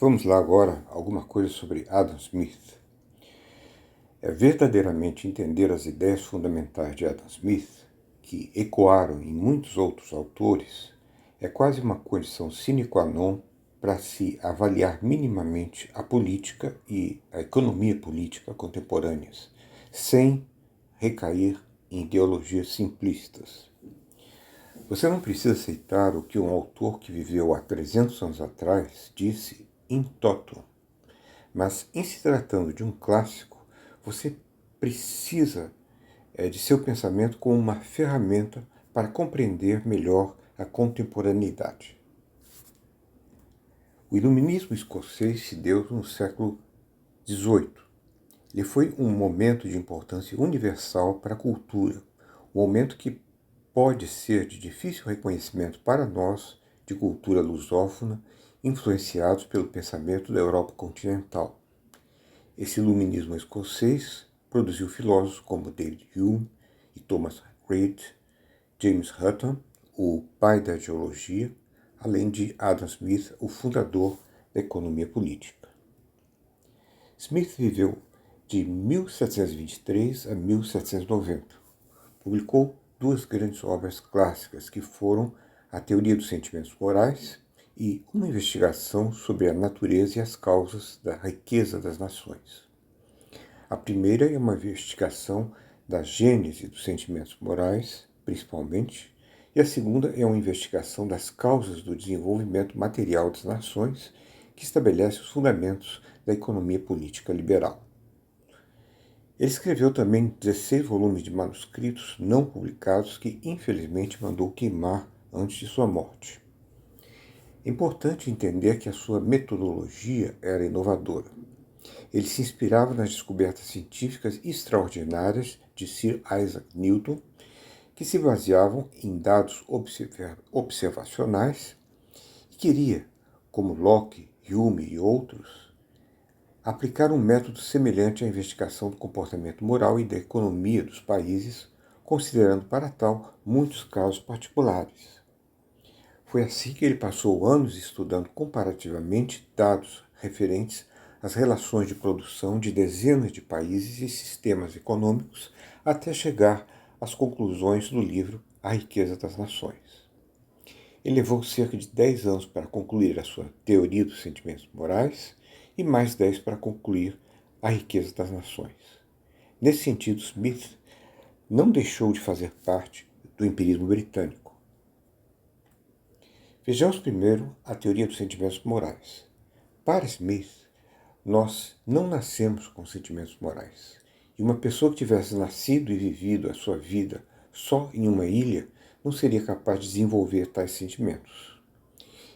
Vamos lá agora alguma coisa sobre Adam Smith. Verdadeiramente entender as ideias fundamentais de Adam Smith, que ecoaram em muitos outros autores, é quase uma condição sine qua non para se avaliar minimamente a política e a economia política contemporâneas, sem recair em ideologias simplistas. Você não precisa aceitar o que um autor que viveu há 300 anos atrás disse in toto, mas em se tratando de um clássico, você precisa de seu pensamento como uma ferramenta para compreender melhor a contemporaneidade. O iluminismo escocês se deu no século XVIII. Ele foi um momento de importância universal para a cultura, um momento que pode ser de difícil reconhecimento para nós, de cultura lusófona, influenciados pelo pensamento da Europa continental. Esse iluminismo escocês produziu filósofos como David Hume e Thomas Reid, James Hutton, o pai da geologia, além de Adam Smith, o fundador da economia política. Smith viveu de 1723 a 1790. Publicou duas grandes obras clássicas que foram A Teoria dos Sentimentos Morais e Uma Investigação sobre a Natureza e as Causas da Riqueza das Nações. A primeira é uma investigação da gênese dos sentimentos morais, principalmente, e a segunda é uma investigação das causas do desenvolvimento material das nações, que estabelece os fundamentos da economia política liberal. Ele escreveu também 16 volumes de manuscritos não publicados que, infelizmente, mandou queimar antes de sua morte. É importante entender que a sua metodologia era inovadora. Ele se inspirava nas descobertas científicas extraordinárias de Sir Isaac Newton, que se baseavam em dados observacionais, e queria, como Locke, Hume e outros, aplicar um método semelhante à investigação do comportamento moral e da economia dos países, considerando para tal muitos casos particulares. Foi assim que ele passou anos estudando comparativamente dados referentes às relações de produção de dezenas de países e sistemas econômicos, até chegar às conclusões do livro A Riqueza das Nações. Ele levou cerca de 10 anos para concluir a sua Teoria dos Sentimentos Morais e mais 10 para concluir A Riqueza das Nações. Nesse sentido, Smith não deixou de fazer parte do empirismo britânico. Vejamos primeiro a teoria dos sentimentos morais. Para Smith, nós não nascemos com sentimentos morais. E uma pessoa que tivesse nascido e vivido a sua vida só em uma ilha não seria capaz de desenvolver tais sentimentos.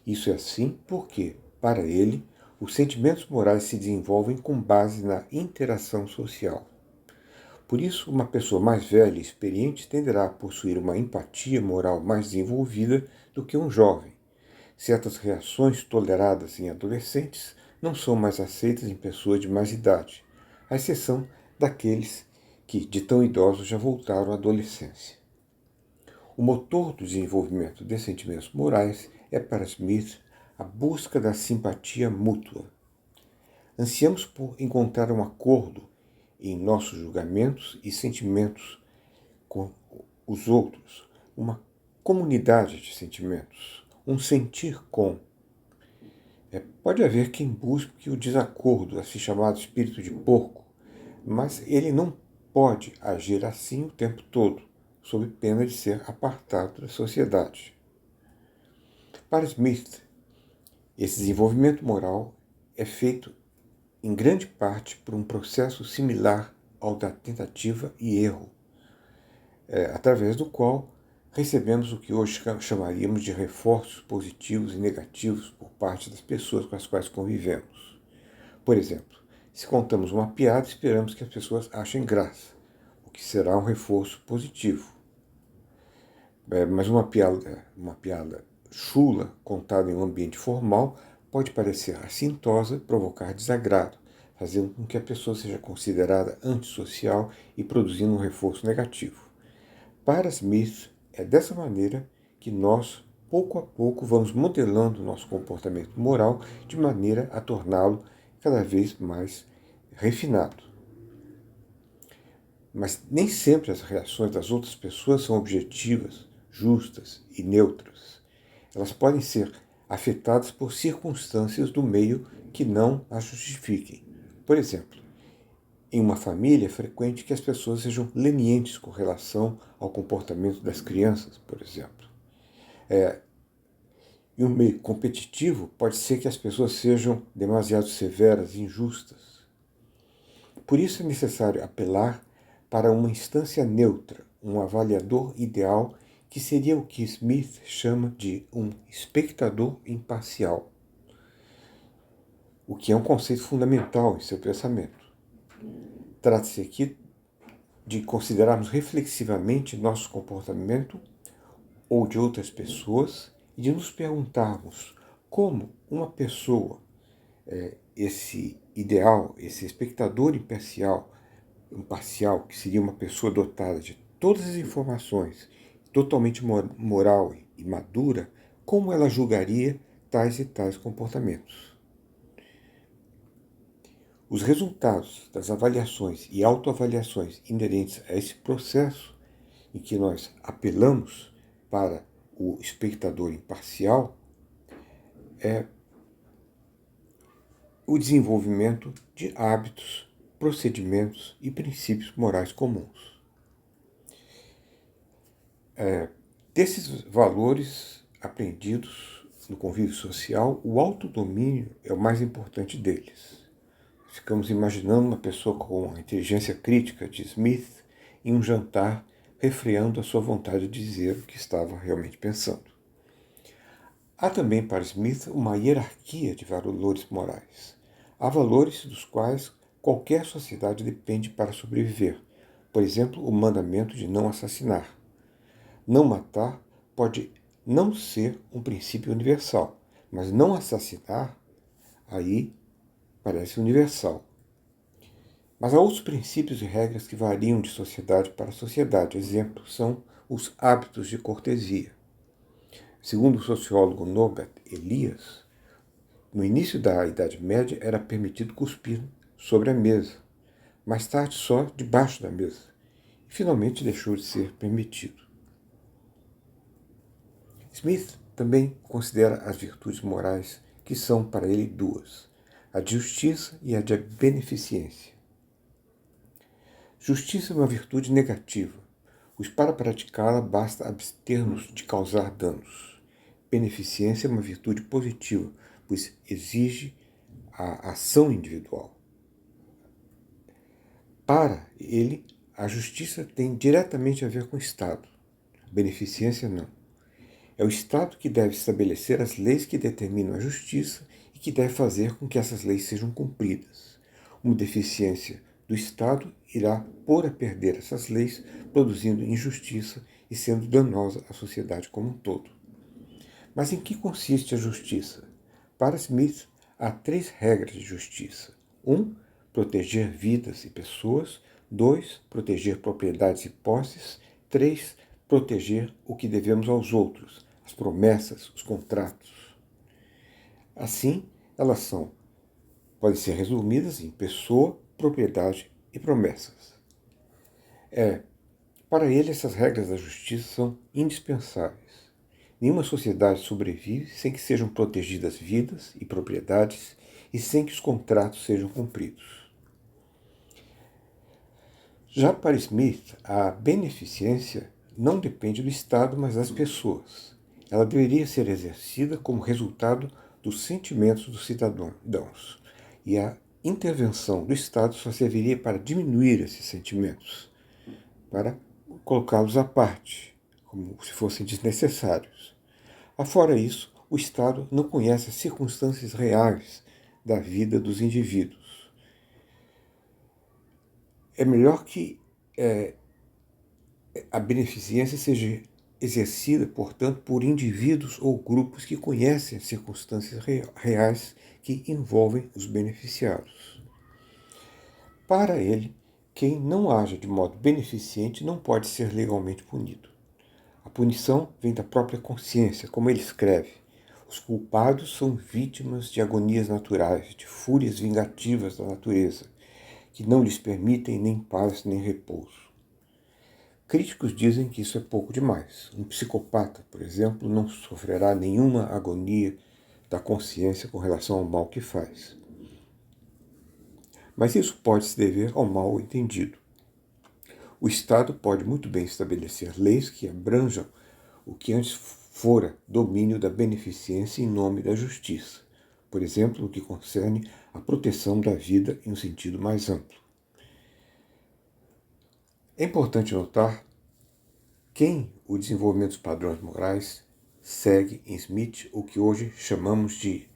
Isso é assim porque, para ele, os sentimentos morais se desenvolvem com base na interação social. Por isso, uma pessoa mais velha e experiente tenderá a possuir uma empatia moral mais desenvolvida do que um jovem. Certas reações toleradas em adolescentes não são mais aceitas em pessoas de mais idade, à exceção daqueles que, de tão idosos, já voltaram à adolescência. O motor do desenvolvimento de sentimentos morais é, para Smith, a busca da simpatia mútua. Ansiamos por encontrar um acordo em nossos julgamentos e sentimentos com os outros, uma comunidade de sentimentos, um sentir com. Pode haver quem busque o desacordo, assim chamado espírito de porco, mas ele não pode agir assim o tempo todo, sob pena de ser apartado da sociedade. Para Smith, esse desenvolvimento moral é feito em grande parte por um processo similar ao da tentativa e erro, através do qual recebemos o que hoje chamaríamos de reforços positivos e negativos por parte das pessoas com as quais convivemos. Por exemplo, se contamos uma piada, esperamos que as pessoas achem graça, o que será um reforço positivo. Mas uma piada chula, contada em um ambiente formal, pode parecer assintosa e provocar desagrado, fazendo com que a pessoa seja considerada antissocial e produzindo um reforço negativo. Para Smith, é dessa maneira que nós pouco a pouco vamos modelando o nosso comportamento moral de maneira a torná-lo cada vez mais refinado. Mas nem sempre as reações das outras pessoas são objetivas, justas e neutras. Elas podem ser afetadas por circunstâncias do meio que não as justifiquem. Por exemplo, em uma família é frequente que as pessoas sejam lenientes com relação ao comportamento das crianças, por exemplo. Em um meio competitivo, pode ser que as pessoas sejam demasiado severas e injustas. Por isso é necessário apelar para uma instância neutra, um avaliador ideal, que seria o que Smith chama de um espectador imparcial, o que é um conceito fundamental em seu pensamento. Trata-se aqui de considerarmos reflexivamente nosso comportamento ou de outras pessoas e de nos perguntarmos como uma pessoa, esse ideal, esse espectador imparcial, que seria uma pessoa dotada de todas as informações, totalmente moral e madura, como ela julgaria tais e tais comportamentos. Os resultados das avaliações e autoavaliações inerentes a esse processo, em que nós apelamos para o espectador imparcial, é o desenvolvimento de hábitos, procedimentos e princípios morais comuns. Desses valores aprendidos no convívio social, o autodomínio é o mais importante deles. Ficamos imaginando uma pessoa com a inteligência crítica de Smith em um jantar, refreando a sua vontade de dizer o que estava realmente pensando. Há também para Smith uma hierarquia de valores morais. Há valores dos quais qualquer sociedade depende para sobreviver. Por exemplo, o mandamento de não assassinar. Não matar pode não ser um princípio universal, mas não assassinar, aí parece universal. Mas há outros princípios e regras que variam de sociedade para sociedade. Exemplos são os hábitos de cortesia. Segundo o sociólogo Norbert Elias, no início da Idade Média era permitido cuspir sobre a mesa, mais tarde só debaixo da mesa, e finalmente deixou de ser permitido. Smith também considera as virtudes morais, que são para ele duas: a de justiça e a de beneficência. Justiça é uma virtude negativa, pois para praticá-la basta abster-nos de causar danos. Beneficência é uma virtude positiva, pois exige a ação individual. Para ele, a justiça tem diretamente a ver com o Estado, a beneficência não. É o Estado que deve estabelecer as leis que determinam a justiça e que deve fazer com que essas leis sejam cumpridas. Uma deficiência do Estado irá pôr a perder essas leis, produzindo injustiça e sendo danosa à sociedade como um todo. Mas em que consiste a justiça? Para Smith, há 3 regras de justiça. 1. Proteger vidas e pessoas. 2. Proteger propriedades e posses. 3. Proteger o que devemos aos outros, as promessas, os contratos. Assim, elas podem ser resumidas em pessoa, propriedade e promessas. Para ele, essas regras da justiça são indispensáveis. Nenhuma sociedade sobrevive sem que sejam protegidas vidas e propriedades e sem que os contratos sejam cumpridos. Já para Smith, a beneficência não depende do Estado, mas das pessoas. Ela deveria ser exercida como resultado dos sentimentos dos cidadãos, e a intervenção do Estado só serviria para diminuir esses sentimentos, para colocá-los à parte, como se fossem desnecessários. Afora isso, o Estado não conhece as circunstâncias reais da vida dos indivíduos. É melhor que a beneficência seja exercida, portanto, por indivíduos ou grupos que conhecem as circunstâncias reais que envolvem os beneficiados. Para ele, quem não age de modo beneficente não pode ser legalmente punido. A punição vem da própria consciência, como ele escreve. Os culpados são vítimas de agonias naturais, de fúrias vingativas da natureza, que não lhes permitem nem paz nem repouso. Críticos dizem que isso é pouco demais. Um psicopata, por exemplo, não sofrerá nenhuma agonia da consciência com relação ao mal que faz. Mas isso pode se dever ao mal entendido. O Estado pode muito bem estabelecer leis que abranjam o que antes fora domínio da beneficência em nome da justiça, por exemplo, no que concerne à proteção da vida em um sentido mais amplo. É importante notar quem o desenvolvimento dos padrões morais segue em Smith o que hoje chamamos de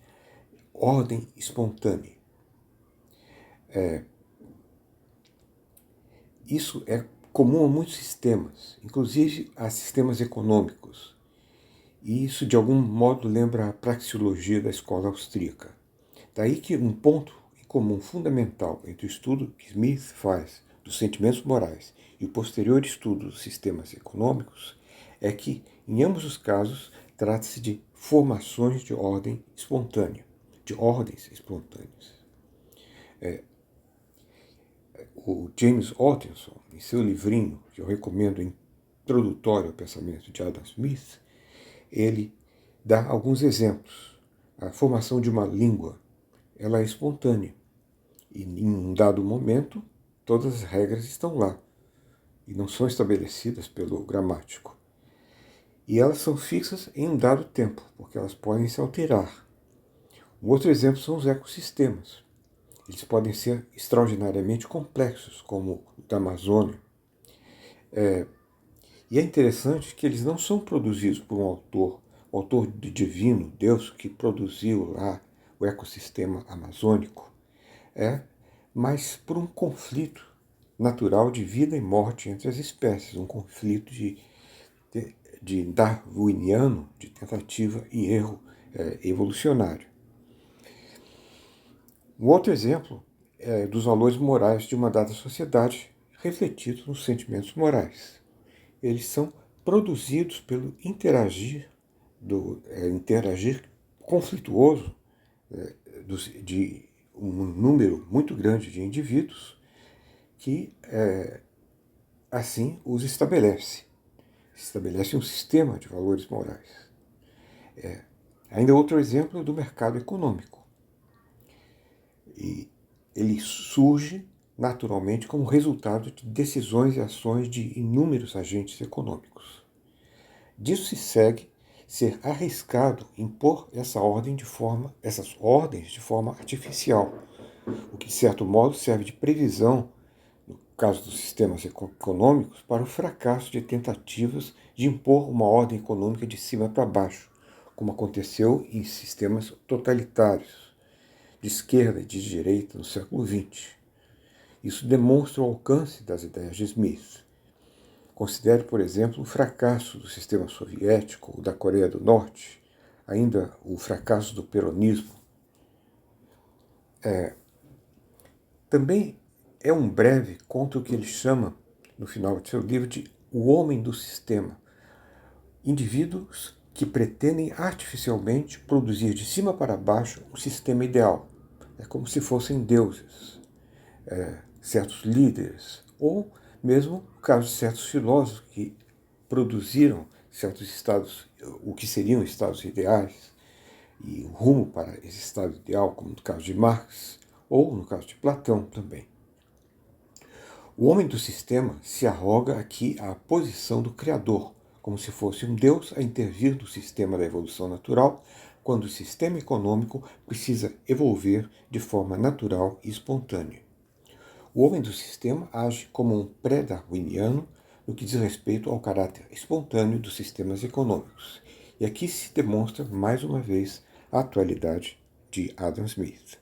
ordem espontânea. Isso é comum a muitos sistemas, inclusive a sistemas econômicos. E isso, de algum modo, lembra a praxeologia da escola austríaca. Daí que um ponto em comum fundamental entre o estudo que Smith faz dos sentimentos morais e o posterior estudo dos sistemas econômicos é que, em ambos os casos, trata-se de formações de ordem espontânea, de ordens espontâneas. O James Otteson, em seu livrinho, que eu recomendo, introdutório ao pensamento de Adam Smith, ele dá alguns exemplos. A formação de uma língua, ela é espontânea. E em um dado momento, todas as regras estão lá. E não são estabelecidas pelo gramático. E elas são fixas em um dado tempo, porque elas podem se alterar. Um outro exemplo são os ecossistemas. Eles podem ser extraordinariamente complexos, como o da Amazônia. E é interessante que eles não são produzidos por um autor, o autor divino, Deus, que produziu lá o ecossistema amazônico, mas por um conflito natural de vida e morte entre as espécies, um conflito de darwiniano, de tentativa e erro evolucionário. Um outro exemplo é dos valores morais de uma dada sociedade refletidos nos sentimentos morais. Eles são produzidos pelo interagir conflituoso de um número muito grande de indivíduos que assim os estabelece. Estabelece um sistema de valores morais. Ainda outro exemplo é do mercado econômico. E ele surge naturalmente como resultado de decisões e ações de inúmeros agentes econômicos. Disso se segue ser arriscado impor essas ordens de forma artificial, o que de certo modo serve de previsão, no caso dos sistemas econômicos, para o fracasso de tentativas de impor uma ordem econômica de cima para baixo, como aconteceu em sistemas totalitários, de esquerda e de direita no século XX. Isso demonstra o alcance das ideias de Smith. Considere, por exemplo, o fracasso do sistema soviético ou da Coreia do Norte, ainda o fracasso do peronismo. Também é um breve contra o que ele chama, no final de seu livro, de o homem do sistema. Indivíduos que pretendem artificialmente produzir de cima para baixo um sistema ideal. É como se fossem deuses, certos líderes, ou mesmo o caso de certos filósofos que produziram certos estados, o que seriam estados ideais, e o rumo para esse estado ideal, como no caso de Marx, ou no caso de Platão também. O homem do sistema se arroga aqui a posição do Criador, como se fosse um Deus a intervir no sistema da evolução natural, quando o sistema econômico precisa evolver de forma natural e espontânea. O homem do sistema age como um pré-darwiniano no que diz respeito ao caráter espontâneo dos sistemas econômicos. E aqui se demonstra, mais uma vez, a atualidade de Adam Smith.